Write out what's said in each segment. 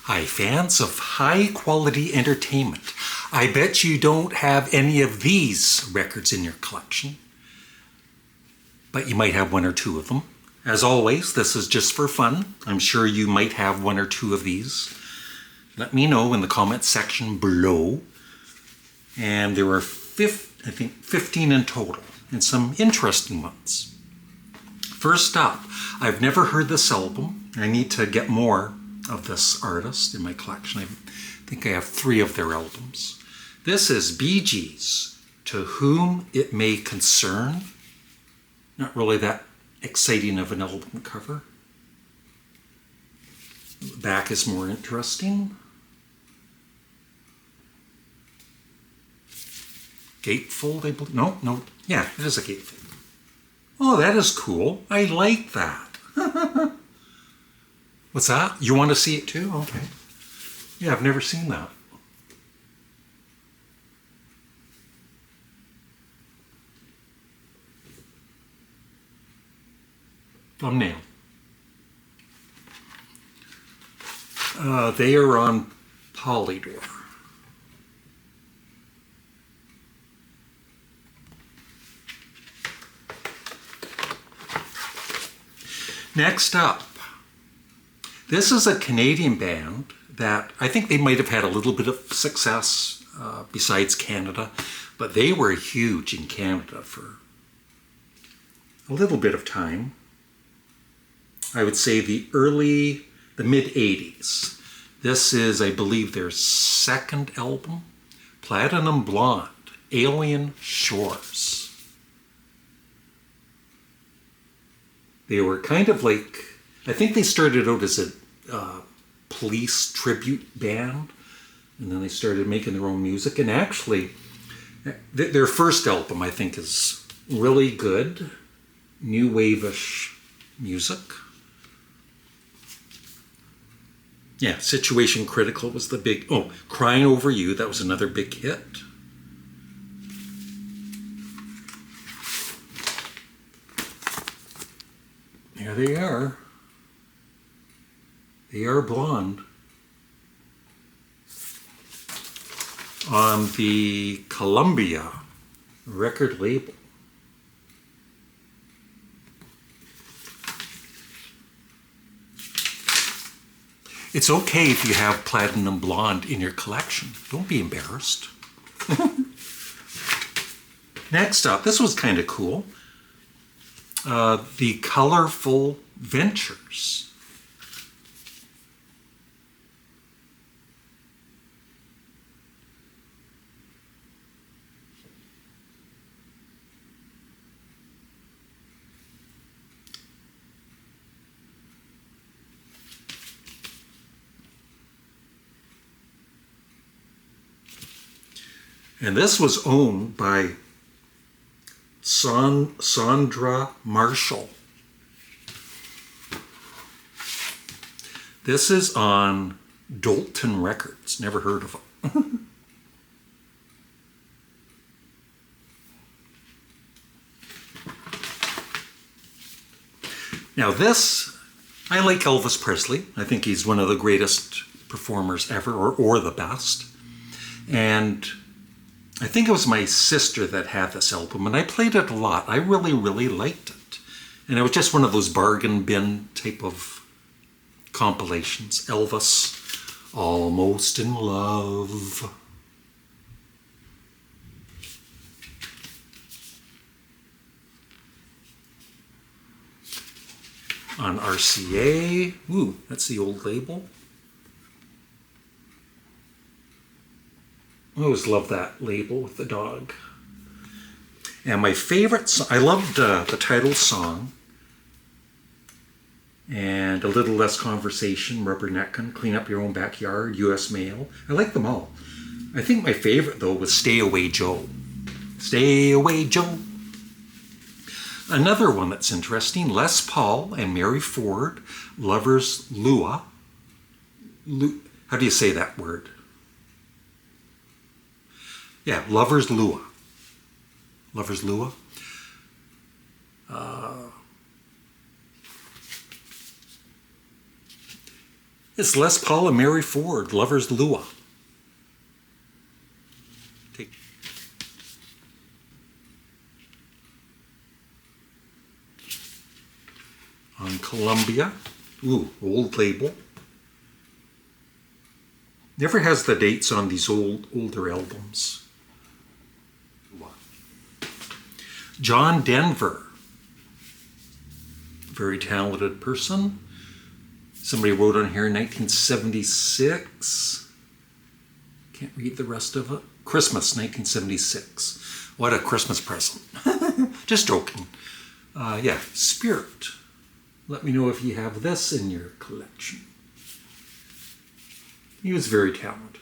Hi fans of high quality entertainment. I bet you don't have any of these records in your collection, but you might have one or two of them. As always, this is just for fun. I'm sure you might have one or two of these. Let me know in the comments section below. And there are 15 in total, and some interesting ones. First up, I've never heard this album. I need to get more of this artist in my collection. I think I have 3 of their albums. This is Bee Gees, To Whom It May Concern. Not really that exciting of an album cover. The back is more interesting. Gatefold, I believe. No. Yeah, it is a gatefold. Oh, that is cool. I like that. What's that? You want to see it too? Okay. Yeah, I've never seen that. Thumbnail. They are on Polydor. Next up, this is a Canadian band that I think they might have had a little bit of success besides Canada, but they were huge in Canada for a little bit of time. I would say the mid-80s. This is, I believe, their second album, Platinum Blonde, Alien Shores. They were kind of like, I think they started out as a police tribute band, and then they started making their own music. And actually, their first album, I think, is really good, new wave-ish music. Yeah, Situation Critical was the big, Crying Over You, that was another big hit. There they are. They are blonde. On the Columbia record label. It's okay if you have Platinum Blonde in your collection. Don't be embarrassed. Next up, this was kind of cool. The Colorful Ventures. And this was owned by Sandra Marshall. This is on Dalton Records. Never heard of them. Now this, I like Elvis Presley. I think he's one of the greatest performers ever, or the best. And I think it was my sister that had this album, and I played it a lot. I really, really liked it. And it was just one of those bargain bin type of compilations. Elvis, Almost in Love. On RCA. Ooh, that's the old label. I always love that label with the dog. And my favorite song, I loved the title song, and A Little Less Conversation, Rubberneckin', Clean Up Your Own Backyard, U.S. Mail. I like them all. I think my favorite, though, was Stay Away Joe. Stay Away Joe. Another one that's interesting, Les Paul and Mary Ford, Lovers Lua. How do you say that word? Yeah, Lovers Lua. Lovers Lua. It's Les Paul and Mary Ford, Lover's Lua. Take. On Columbia. Ooh, old label. Never has the dates on these older albums. John Denver. Very talented person. Somebody wrote on here 1976. Can't read the rest of it. Christmas 1976. What a Christmas present. Just joking. Yeah, Spirit. Let me know if you have this in your collection. He was very talented.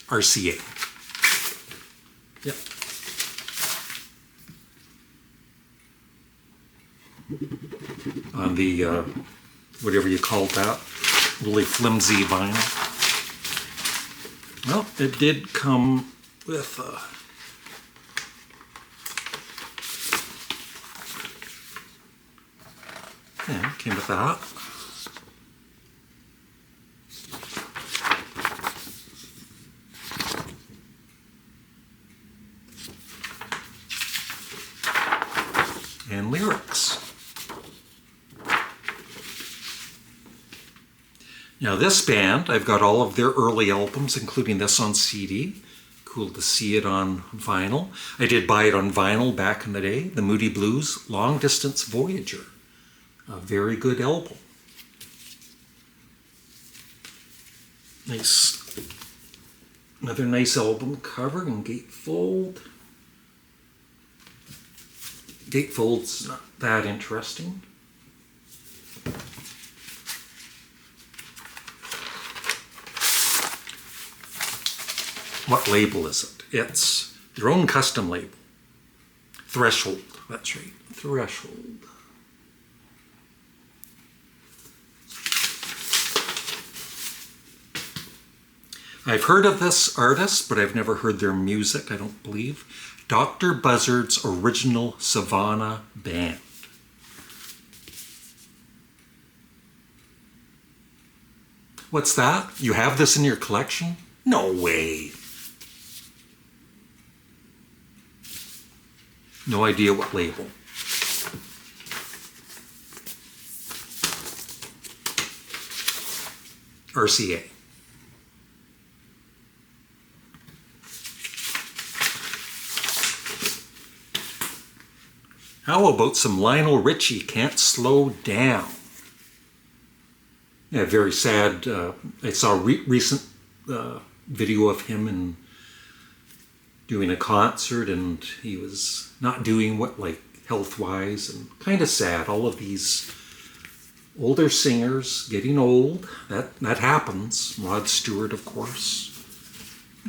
RCA. Yep. On the, whatever you call that, really flimsy vinyl. Well, it did come with yeah, it came with that. And lyrics. Now this band, I've got all of their early albums, including this on CD. Cool to see it on vinyl. I did buy it on vinyl back in the day. The Moody Blues, Long Distance Voyager. A very good album. Nice. Another nice album cover and gatefold. Gatefold's not that interesting. What label is it? It's their own custom label. Threshold, that's right, Threshold. I've heard of this artist, but I've never heard their music, I don't believe. Dr. Buzzard's Original Savannah Band. What's that? You have this in your collection? No way. No idea what label. RCA. How about some Lionel Richie, Can't Slow Down? Yeah, very sad. I saw a recent video of him and doing a concert, and he was not doing what, like, health-wise, and kind of sad. All of these older singers getting old, that happens. Rod Stewart, of course.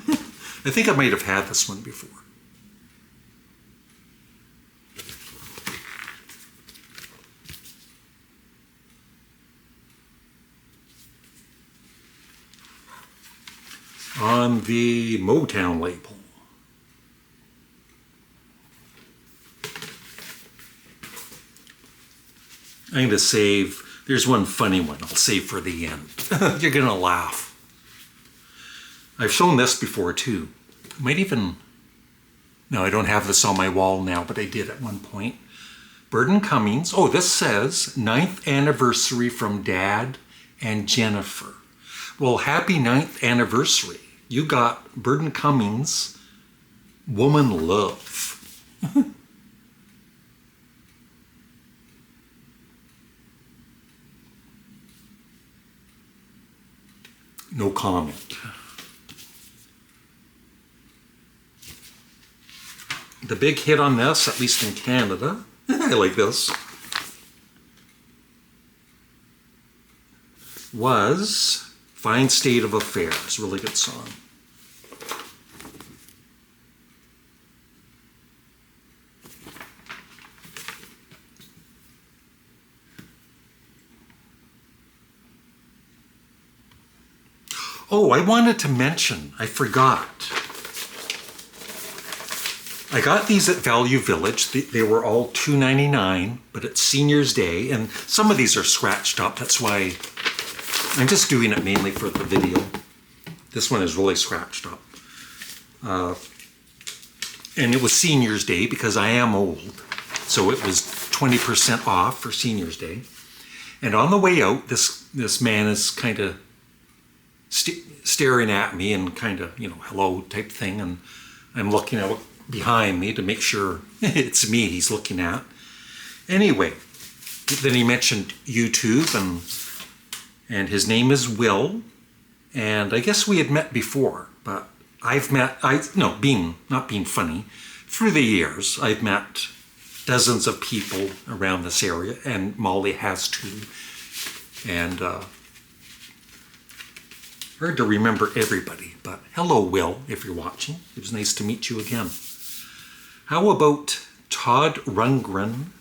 I think I might have had this one before. On the Motown label. I'm going to save, there's one funny one I'll save for the end. You're going to laugh. I've shown this before too. Might even, no, I don't have this on my wall now, but I did at one point. Burton Cummings. Oh, this says 9th anniversary from Dad and Jennifer. Well, happy 9th anniversary. You got Burton Cummings, Woman Love. No comment. The big hit on this, at least in Canada, I like this, was Fine State of Affairs. Really good song. Oh, I wanted to mention, I forgot. I got these at Value Village. They were all $2.99, but it's Senior's Day, and some of these are scratched up. That's why I'm just doing it mainly for the video. This one is really scratched up. And it was Senior's Day because I am old. So it was 20% off for Senior's Day. And on the way out, this man is kind of staring at me and kind of, you know, hello type thing. And I'm looking out behind me to make sure it's me he's looking at. Anyway, then he mentioned YouTube, and his name is Will. And I guess we had met before, but not being funny, through the years, I've met dozens of people around this area, and Molly has too. And hard to remember everybody, but hello, Will, if you're watching. It was nice to meet you again. How about Todd Rundgren,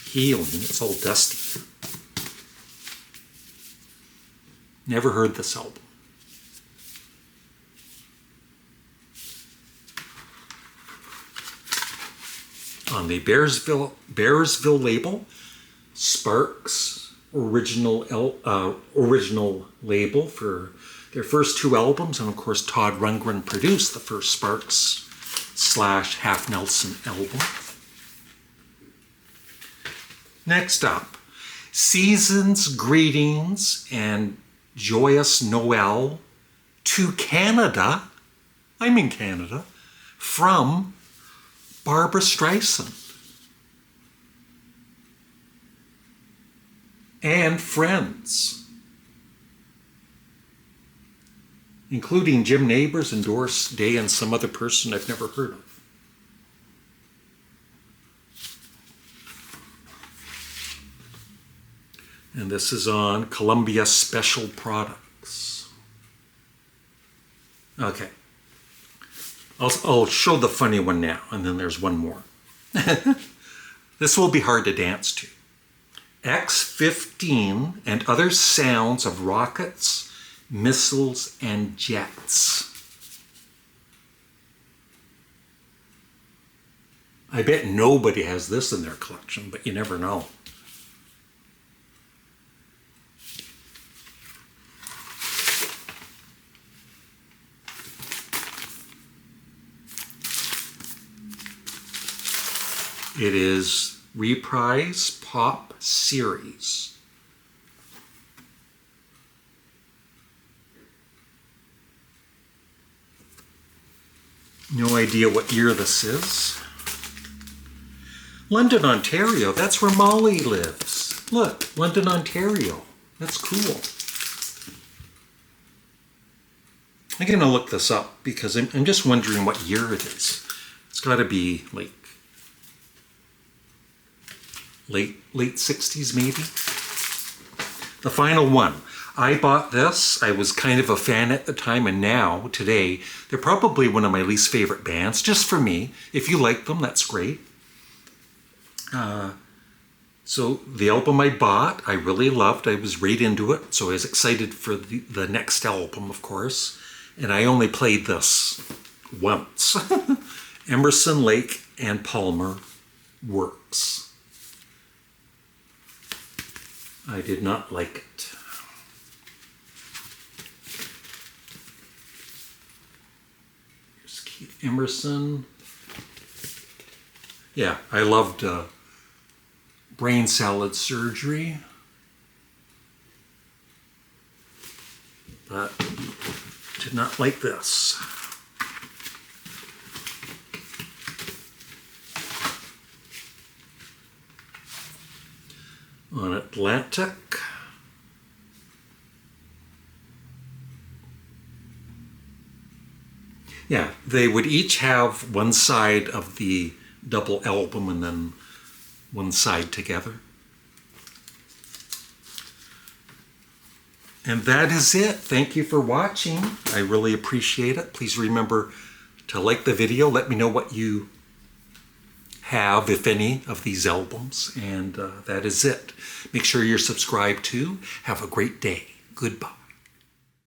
Healing? It's all dusty. Never heard this album. On the Bearsville label, Sparks original label for their first two albums, and of course Todd Rundgren produced the first Sparks / Half Nelson album. Next up, Seasons, Greetings, and Joyous Noel to Canada. I'm in Canada. From Barbra Streisand and friends, including Jim Nabors and Doris Day and some other person I've never heard of. And this is on Columbia Special Products. Okay. I'll show the funny one now, and then there's one more. This will be hard to dance to. X-15 and other sounds of rockets, missiles, and jets. I bet nobody has this in their collection, but you never know. It is Reprise Pop Series. No idea what year this is. London, Ontario. That's where Molly lives. Look, London, Ontario. That's cool. I'm going to look this up because I'm just wondering what year it is. It's got to be like late 60s maybe. The final one. I bought this. I was kind of a fan at the time, and now, today, they're probably one of my least favorite bands, just for me. If you like them, that's great. So the album I bought, I really loved. I was right into it, so I was excited for the next album, of course. And I only played this once. Emerson, Lake and Palmer Works. I did not like it. Here's Keith Emerson. Yeah, I loved Brain Salad Surgery. But did not like this. On Atlantic. Yeah, they would each have one side of the double album and then one side together. And that is it. Thank you for watching. I really appreciate it. Please remember to like the video. Let me know what you have, if any, of these albums. And that is it. Make sure you're subscribed too. Have a great day. Goodbye.